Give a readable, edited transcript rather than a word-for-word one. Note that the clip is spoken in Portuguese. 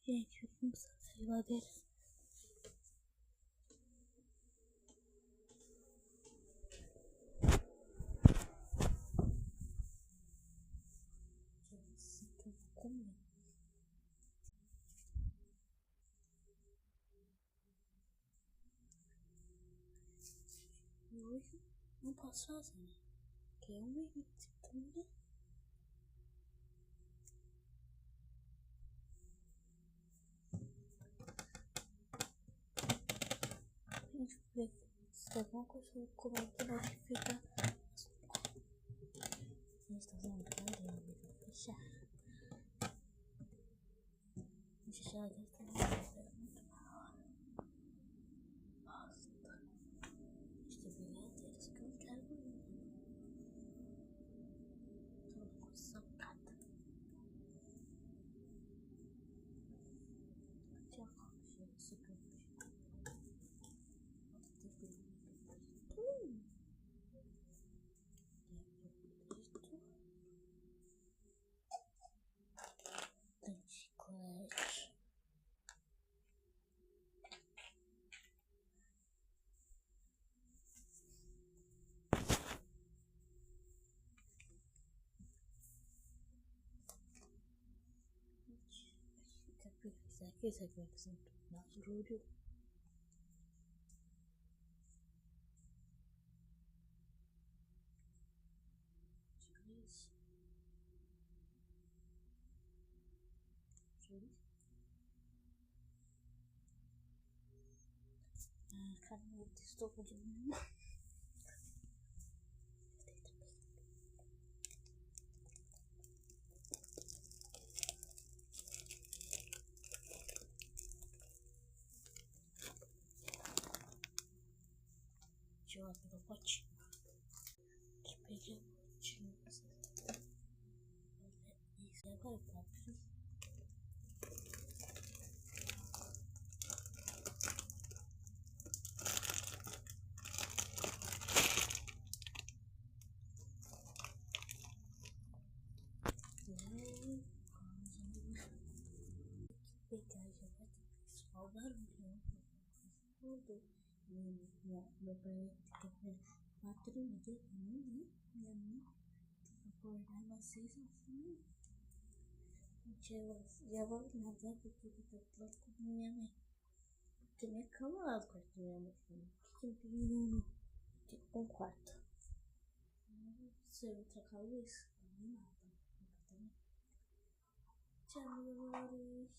Gente, não sei lá dele. E hoje não posso fazer, né? Porque eu me tudo. Gente, ver se tem alguma coisa como é que vai ficar. Gente, tá vendo? Vou fechar. Deixa eu já muito mal. Bosta. Deixa eu ver brigadeiros que eu não quero ver. Tô com socada. Tinha coxa esse canto. Chiclete. Esse aqui é que são barulho. Isso. Caramba, estou com de mim. Deixa eu pegar o potinho. Deixa eu pegar o potinho. Isso, agora eu abro. Pegar já vai ter pessoal barulho. Meu pai tem que 4h30 da manhã. Minha mãe tem que acordar umas 6 horas da manhã. Já vou nadar porque eu tô falando com minha mãe. Porque minha cama lá do quarto da minha mãe. Que eu tenho um quarto. Se eu trocar a luz, não nada. Tchau, amores.